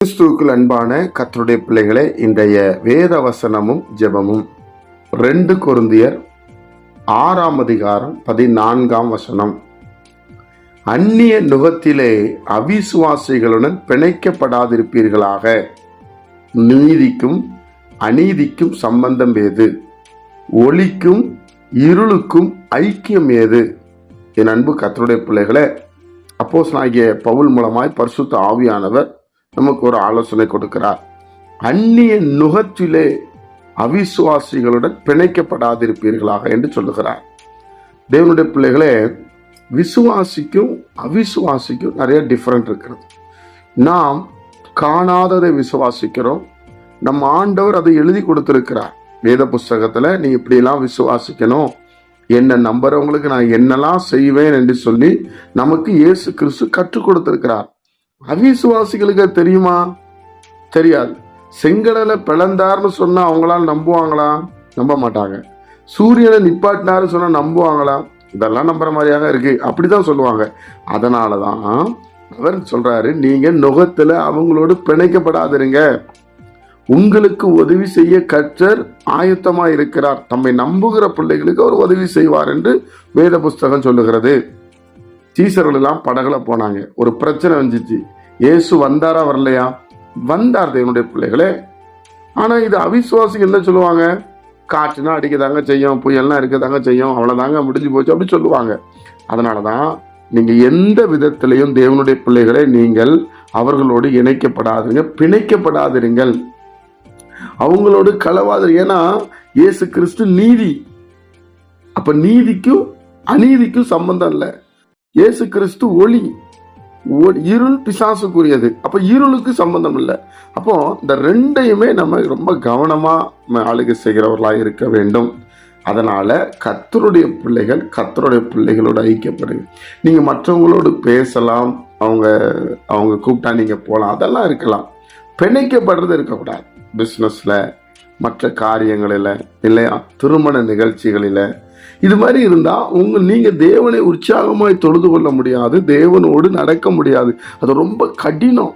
கிறிஸ்துவுக்குள் அன்பான கர்த்தருடைய பிள்ளைகளே, இன்றைய வேத வசனமும் ஜெபமும் 2 கொரிந்தியர் 6:14. அந்நிய நுகத்திலே அவிசுவாசிகளுடன் பிணைக்கப்படாதிருப்பீர்களாக. நீதிக்கும் அநீதிக்கும் சம்பந்தம் ஏது? ஒளிக்கும் இருளுக்கும் ஐக்கியம் ஏது? என் அன்பு கர்த்தருடைய பிள்ளைகளே, அப்போஸ்தலனாகிய பவுல் மூலமாய் பரிசுத்த ஆவியானவர் நமக்கு ஒரு ஆலோசனை கொடுக்கிறார். அந்நிய நுகத்திலே அவிசுவாசிகளுடன் பிணைக்கப்படாதிருப்பீர்களாக என்று சொல்லுகிறார். தேவனுடைய பிள்ளைகளே, விசுவாசிக்கும் அவிசுவாசிக்கும் நிறைய டிஃபரெண்ட் இருக்கிறது. நாம் காணாததை விசுவாசிக்கிறோம். நம் ஆண்டவர் அதை எழுதி கொடுத்திருக்கிறார். வேத புஸ்தகத்துல நீ இப்படியெல்லாம் விசுவாசிக்கணும், என்ன நம்புறவங்களுக்கு நான் என்னெல்லாம் செய்வேன் என்று சொல்லி நமக்கு இயேசு கிறிஸ்து கற்றுக் கொடுத்திருக்கிறார். அவிசுவாசிகளுக்கு தெரியுமா? தெரியாது. செங்கடலை பிளந்தார்னு சொன்னா அவங்களால நம்புவாங்களா? நம்ப மாட்டாங்க. சூரியனை நிப்பாட்டினாரு சொன்னா நம்புவாங்களா? இதெல்லாம் நம்புற மாதிரியாக இருக்கு, அப்படிதான் சொல்லுவாங்க. அதனாலதான் அவர் சொல்றாரு, நீங்க நுகத்துல அவங்களோடு பிணைக்கப்படாதிருங்க. உங்களுக்கு உதவி செய்ய கர்த்தர் ஆயத்தமா இருக்கிறார். தம்மை நம்புகிற பிள்ளைகளுக்கு அவர் உதவி செய்வார் என்று வேத புஸ்தகம் சொல்லுகிறது. சீசர்கள் எல்லாம் படகுல போனாங்க. ஒரு பிரச்சனை வந்துச்சு. இயேசு வந்தாரா வரலையா? வந்தார் தேவனுடைய பிள்ளைகளே. ஆனா இது அவிசுவாசிகள் என்ன சொல்லுவாங்க? காற்றுனா அடிக்கதாங்க செய்யும், புயல்லாம் இருக்கதாங்க செய்யும், அவ்வளவுதாங்க முடிஞ்சு போச்சு அப்படி சொல்லுவாங்க. அதனாலதான் நீங்க எந்த விதத்திலையும் தேவனுடைய பிள்ளைகளை நீங்கள் அவர்களோடு இணைக்கப்படாதீங்க, பிணைக்கப்படாதிருங்கள், அவங்களோடு கலவாது. ஏன்னா இயேசு கிறிஸ்து நீதி. அப்ப நீதிக்கும் அநீதிக்கும் சம்பந்தம் இல்லை. இயேசு கிறிஸ்து ஒளி, இருள் பிசாசுக்குரியது. அப்ப இருளுக்கு சம்பந்தம் இல்லை. அப்போ இந்த ரெண்டையுமே நம்ம ரொம்ப கவனமா ஆளுகை செய்கிறவர்களா இருக்க வேண்டும். அதனால கர்த்தருடைய பிள்ளைகள் கர்த்தருடைய பிள்ளைகளோடு ஐக்கியப்படுங்க. நீங்க மற்றவங்களோடு பேசலாம், அவங்க கூப்பிட்டா நீங்க போகலாம், அதெல்லாம் இருக்கலாம். பிணைக்கப்படுறது இருக்கக்கூடாது. பிசினஸ்ல, மற்ற காரியங்களில், இல்லையா, திருமண நிகழ்ச்சிகளில், இது மாதிரி இருந்தா நீங்க தேவனை உற்சாகமாய் தொழுது கொள்ள முடியாது, தேவனோடு நடக்க முடியாது. அது ரொம்ப கடினம்.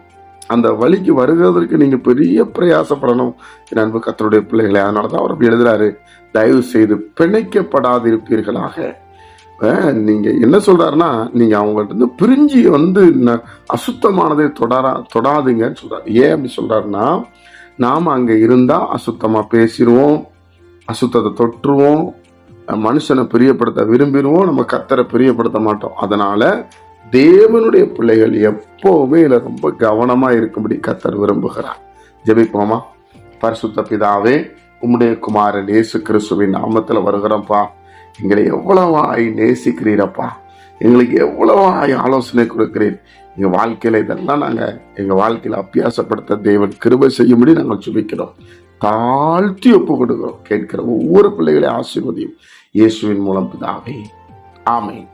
அந்த வழிக்கு வருகிறதற்கு நீங்க பெரிய பிரயாசப்படணும். என் அன்பு கர்த்தருடைய பிள்ளைகளை, அதனாலதான் அவர் எழுதுறாரு, தயவு செய்து பிணைக்கப்படாதிருப்பீர்களாக. நீங்க என்ன சொல்றாருன்னா, நீங்க அவங்கள்ட்ட பிரிஞ்சு அசுத்தமானதை தொடாதுங்கன்னு சொல்றாரு. ஏன் அப்படி சொல்றாருன்னா, நாம அங்க இருந்தா அசுத்தமா பேசிடுவோம், அசுத்தத்தை தொற்றுவோம், மனுஷனை பிரியப்படுத்த விரும்பிடுவோம், நம்ம கர்த்தரை பிரியப்படுத்த மாட்டோம். அதனால தேவனுடைய பிள்ளைகள் எப்பவுமே இதுல ரொம்ப கவனமா இருக்கும்படி கர்த்தர் விரும்புகிறார். ஜெபிப்போமா. பரிசுத்த பிதாவே, உம்முடைய குமாரன் இயேசு கிறிஸ்துவின் நாமத்துல வருகிறோம்ப்பா. எங்களை எவ்வளவாய் நேசிக்கிறீரப்பா, எங்களுக்கு எவ்வளவாய் ஆலோசனை கொடுக்கிறீர். எங்க வாழ்க்கையில இதெல்லாம் நாங்க எங்க வாழ்க்கையில அபியாசப்படுத்த தேவன் கிருபை செய்யும்படி நாங்கள் ஜெபிக்கிறோம். தாழ்த்தி ஒப்பு கொடுக்கிறோம். கேட்கிற ஒவ்வொரு பிள்ளைகளை ஆசீர்வதியும் இயேசுவின் மூலம் பிதாவே. ஆமென்.